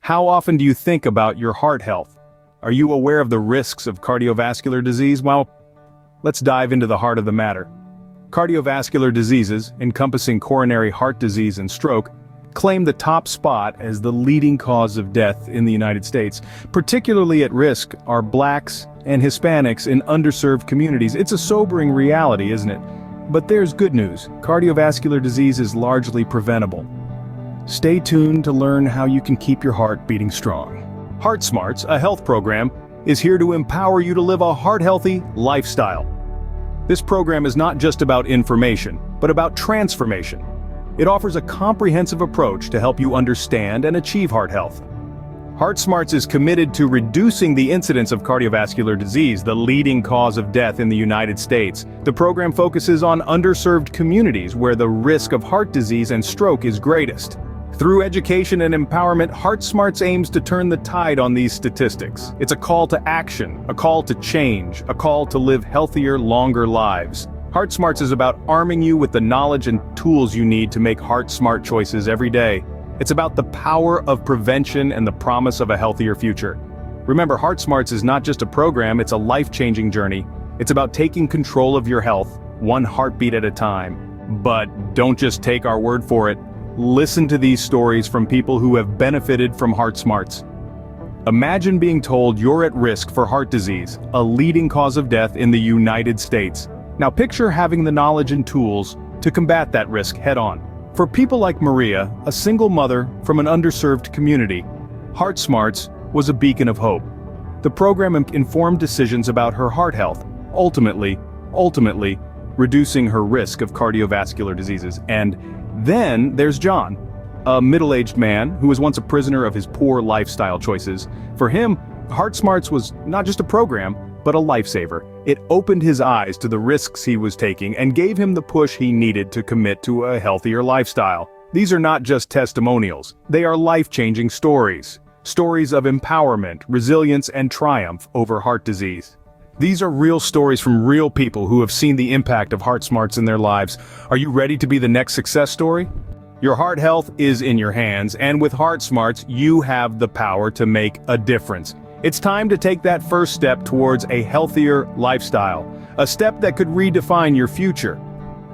How often do you think about your heart health? Are you aware of the risks of cardiovascular disease? Well, let's dive into the heart of the matter. Cardiovascular diseases, encompassing coronary heart disease and stroke, claim the top spot as the leading cause of death in the United States. Particularly at risk are Blacks and Hispanics in underserved communities. It's a sobering reality, isn't it? But there's good news. Cardiovascular disease is largely preventable. Stay tuned to learn how you can keep your heart beating strong. Heart Smarts, a health program, is here to empower you to live a heart-healthy lifestyle. This program is not just about information, but about transformation. It offers a comprehensive approach to help you understand and achieve heart health. Heart Smarts is committed to reducing the incidence of cardiovascular disease, the leading cause of death in the United States. The program focuses on underserved communities where the risk of heart disease and stroke is greatest. Through education and empowerment, Heart Smarts aims to turn the tide on these statistics. It's a call to action, a call to change, a call to live healthier, longer lives. Heart Smarts is about arming you with the knowledge and tools you need to make heart-smart choices every day. It's about the power of prevention and the promise of a healthier future. Remember, Heart Smarts is not just a program, it's a life-changing journey. It's about taking control of your health, one heartbeat at a time. But don't just take our word for it. Listen to these stories from people who have benefited from Heart Smarts. Imagine being told you're at risk for heart disease, a leading cause of death in the United States. Now picture having the knowledge and tools to combat that risk head-on. For people like Maria, a single mother from an underserved community, Heart Smarts was a beacon of hope. The program informed decisions about her heart health, ultimately reducing her risk of cardiovascular diseases. And then there's John, a middle-aged man who was once a prisoner of his poor lifestyle choices. For him, Heart Smarts was not just a program, but a lifesaver. It opened his eyes to the risks he was taking and gave him the push he needed to commit to a healthier lifestyle. These are not just testimonials, they are life-changing stories. Stories of empowerment, resilience, and triumph over heart disease. These are real stories from real people who have seen the impact of Heart Smarts in their lives. Are you ready to be the next success story? Your heart health is in your hands, and with Heart Smarts, you have the power to make a difference. It's time to take that first step towards a healthier lifestyle, a step that could redefine your future.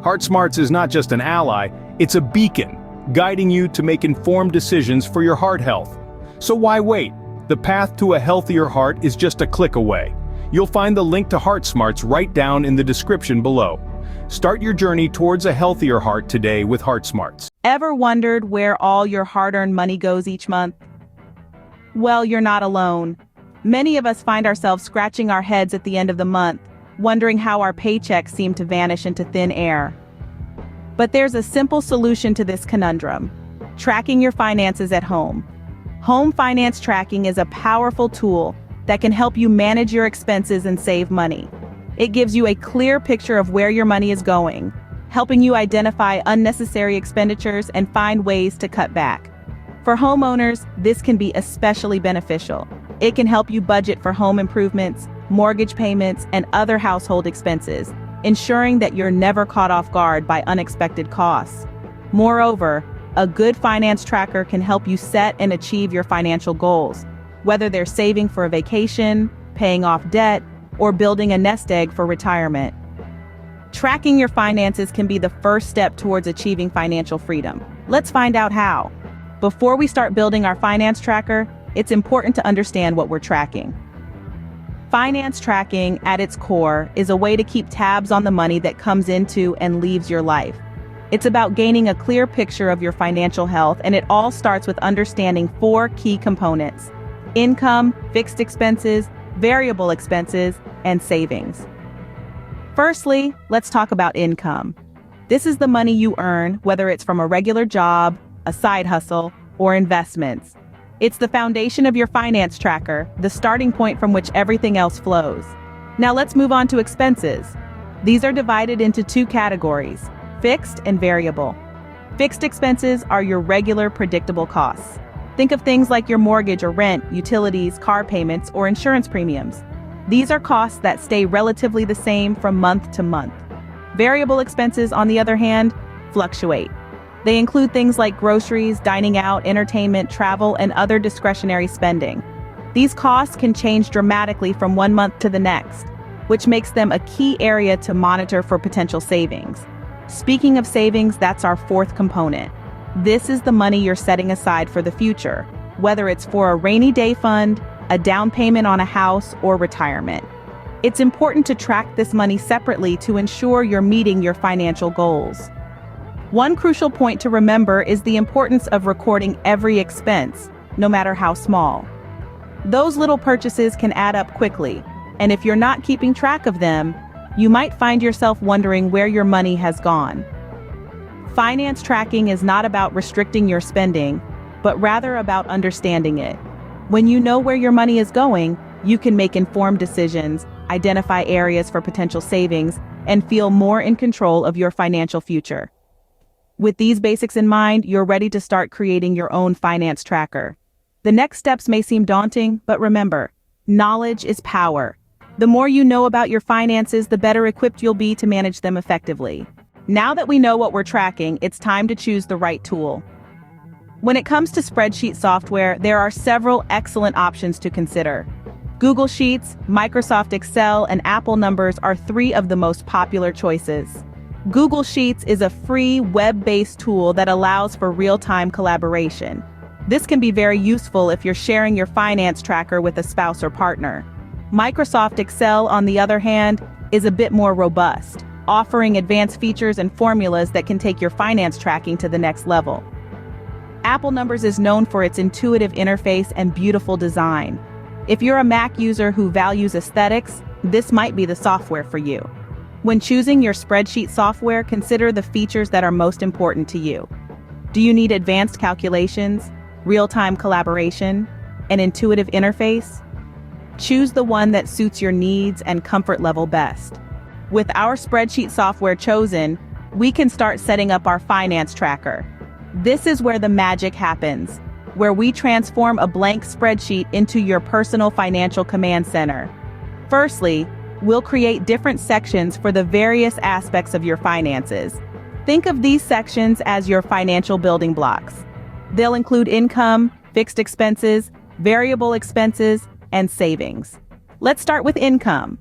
Heart Smarts is not just an ally, it's a beacon, guiding you to make informed decisions for your heart health. So why wait? The path to a healthier heart is just a click away. You'll find the link to Heart Smarts right down in the description below. Start your journey towards a healthier heart today with Heart Smarts. Ever wondered where all your hard-earned money goes each month? Well, you're not alone. Many of us find ourselves scratching our heads at the end of the month, wondering how our paychecks seem to vanish into thin air. But there's a simple solution to this conundrum: tracking your finances at home. Home finance tracking is a powerful tool that can help you manage your expenses and save money. It gives you a clear picture of where your money is going, helping you identify unnecessary expenditures and find ways to cut back. For homeowners, this can be especially beneficial. It can help you budget for home improvements, mortgage payments, and other household expenses, ensuring that you're never caught off guard by unexpected costs. Moreover, a good finance tracker can help you set and achieve your financial goals, whether they're saving for a vacation, paying off debt, or building a nest egg for retirement. Tracking your finances can be the first step towards achieving financial freedom. Let's find out how. Before we start building our finance tracker, it's important to understand what we're tracking. Finance tracking, at its core, is a way to keep tabs on the money that comes into and leaves your life. It's about gaining a clear picture of your financial health, and it all starts with understanding 4 key components: income, fixed expenses, variable expenses, and savings. Firstly, let's talk about income. This is the money you earn, whether it's from a regular job, a side hustle, or investments. It's the foundation of your finance tracker, the starting point from which everything else flows. Now let's move on to expenses. These are divided into 2 categories: fixed and variable. Fixed expenses are your regular, predictable costs. Think of things like your mortgage or rent, utilities, car payments, or insurance premiums. These are costs that stay relatively the same from month to month. Variable expenses, on the other hand, fluctuate. They include things like groceries, dining out, entertainment, travel, and other discretionary spending. These costs can change dramatically from one month to the next, which makes them a key area to monitor for potential savings. Speaking of savings, that's our fourth component. This is the money you're setting aside for the future, whether it's for a rainy day fund, a down payment on a house, or retirement. It's important to track this money separately to ensure you're meeting your financial goals. One crucial point to remember is the importance of recording every expense, no matter how small. Those little purchases can add up quickly, and if you're not keeping track of them, you might find yourself wondering where your money has gone. Finance tracking is not about restricting your spending, but rather about understanding it. When you know where your money is going, you can make informed decisions, identify areas for potential savings, and feel more in control of your financial future. With these basics in mind, you're ready to start creating your own finance tracker. The next steps may seem daunting, but remember, knowledge is power. The more you know about your finances, the better equipped you'll be to manage them effectively. Now that we know what we're tracking, it's time to choose the right tool. When it comes to spreadsheet software, there are several excellent options to consider. Google Sheets, Microsoft Excel, and Apple Numbers are three of the most popular choices. Google Sheets is a free web-based tool that allows for real-time collaboration. This can be very useful if you're sharing your finance tracker with a spouse or partner. Microsoft Excel, on the other hand, is a bit more robust, offering advanced features and formulas that can take your finance tracking to the next level. Apple Numbers is known for its intuitive interface and beautiful design. If you're a Mac user who values aesthetics, this might be the software for you. When choosing your spreadsheet software, consider the features that are most important to you. Do you need advanced calculations, real-time collaboration, an intuitive interface? Choose the one that suits your needs and comfort level best. With our spreadsheet software chosen, we can start setting up our finance tracker. This is where the magic happens, where we transform a blank spreadsheet into your personal financial command center. Firstly, we'll create different sections for the various aspects of your finances. Think of these sections as your financial building blocks. They'll include income, fixed expenses, variable expenses, and savings. Let's start with income.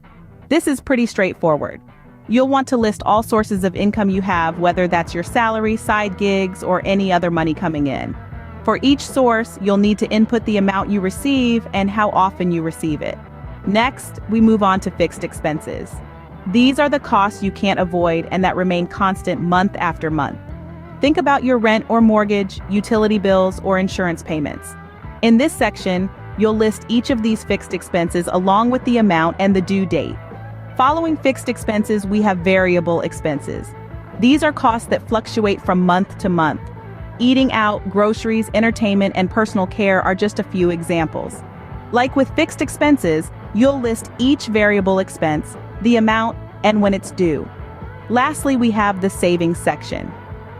This is pretty straightforward. You'll want to list all sources of income you have, whether that's your salary, side gigs, or any other money coming in. For each source, you'll need to input the amount you receive and how often you receive it. Next, we move on to fixed expenses. These are the costs you can't avoid and that remain constant month after month. Think about your rent or mortgage, utility bills, or insurance payments. In this section, you'll list each of these fixed expenses along with the amount and the due date. Following fixed expenses, we have variable expenses. These are costs that fluctuate from month to month. Eating out, groceries, entertainment, and personal care are just a few examples. Like with fixed expenses, you'll list each variable expense, the amount, and when it's due. Lastly, we have the savings section.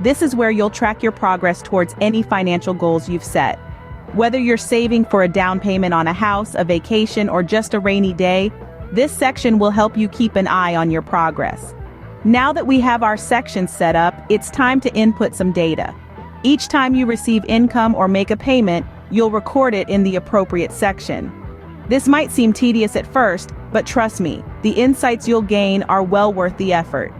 This is where you'll track your progress towards any financial goals you've set. Whether you're saving for a down payment on a house, a vacation, or just a rainy day, this section will help you keep an eye on your progress. Now that we have our sections set up, it's time to input some data. Each time you receive income or make a payment, you'll record it in the appropriate section. This might seem tedious at first, but trust me, the insights you'll gain are well worth the effort.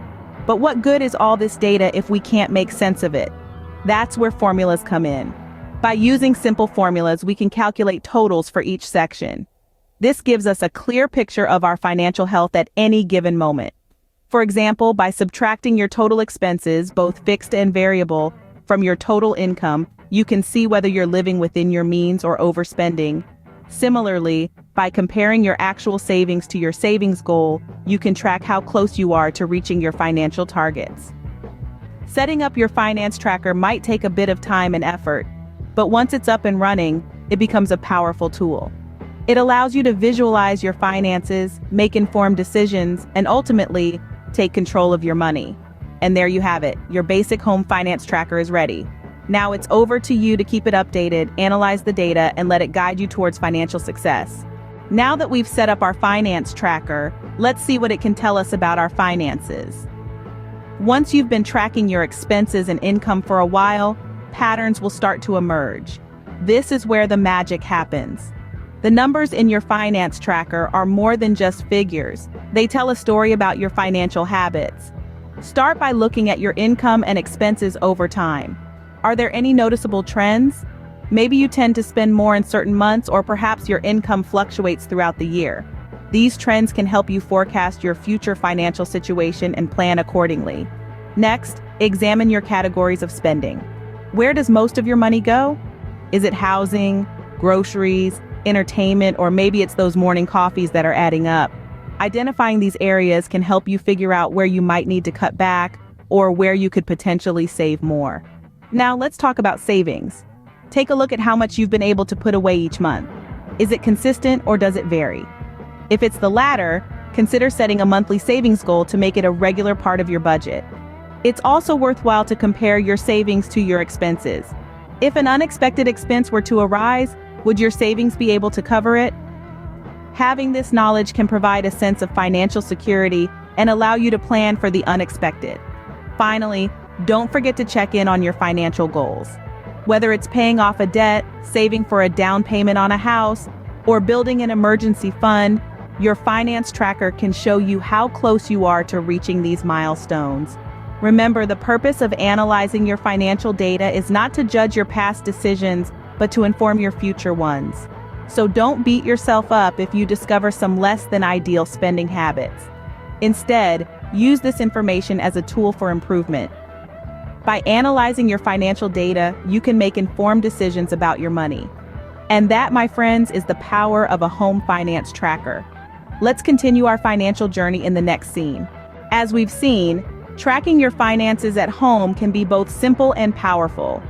But what good is all this data if we can't make sense of it? That's where formulas come in. By using simple formulas, we can calculate totals for each section. This gives us a clear picture of our financial health at any given moment. For example, by subtracting your total expenses, both fixed and variable, from your total income, you can see whether you're living within your means or overspending. Similarly, by comparing your actual savings to your savings goal, you can track how close you are to reaching your financial targets. Setting up your finance tracker might take a bit of time and effort, but once it's up and running, it becomes a powerful tool. It allows you to visualize your finances, make informed decisions, and ultimately, take control of your money. And there you have it, your basic home finance tracker is ready. Now it's over to you to keep it updated, analyze the data, and let it guide you towards financial success. Now that we've set up our finance tracker, let's see what it can tell us about our finances. Once you've been tracking your expenses and income for a while, patterns will start to emerge. This is where the magic happens. The numbers in your finance tracker are more than just figures. They tell a story about your financial habits. Start by looking at your income and expenses over time. Are there any noticeable trends? Maybe you tend to spend more in certain months, or perhaps your income fluctuates throughout the year. These trends can help you forecast your future financial situation and plan accordingly. Next, examine your categories of spending. Where does most of your money go? Is it housing, groceries, entertainment, or maybe it's those morning coffees that are adding up? Identifying these areas can help you figure out where you might need to cut back or where you could potentially save more. Now let's talk about savings. Take a look at how much you've been able to put away each month. Is it consistent or does it vary? If it's the latter, consider setting a monthly savings goal to make it a regular part of your budget. It's also worthwhile to compare your savings to your expenses. If an unexpected expense were to arise, would your savings be able to cover it? Having this knowledge can provide a sense of financial security and allow you to plan for the unexpected. Finally, don't forget to check in on your financial goals. Whether it's paying off a debt, saving for a down payment on a house, or building an emergency fund, your finance tracker can show you how close you are to reaching these milestones. Remember, the purpose of analyzing your financial data is not to judge your past decisions, but to inform your future ones. So don't beat yourself up if you discover some less than ideal spending habits. Instead, use this information as a tool for improvement. By analyzing your financial data, you can make informed decisions about your money. And that, my friends, is the power of a home finance tracker. Let's continue our financial journey in the next scene. As we've seen, tracking your finances at home can be both simple and powerful.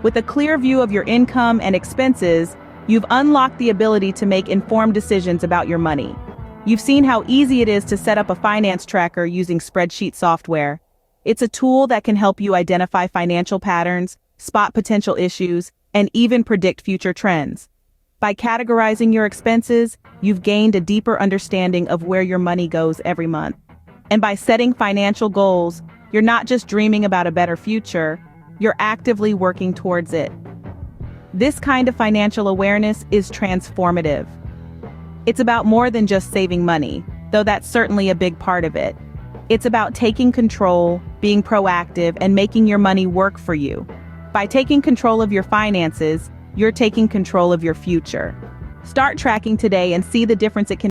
With a clear view of your income and expenses, you've unlocked the ability to make informed decisions about your money. You've seen how easy it is to set up a finance tracker using spreadsheet software. It's a tool that can help you identify financial patterns, spot potential issues, and even predict future trends. By categorizing your expenses, you've gained a deeper understanding of where your money goes every month. And by setting financial goals, you're not just dreaming about a better future, you're actively working towards it. This kind of financial awareness is transformative. It's about more than just saving money, though that's certainly a big part of it. It's about taking control, being proactive, and making your money work for you. By taking control of your finances, you're taking control of your future. Start tracking today and see the difference it can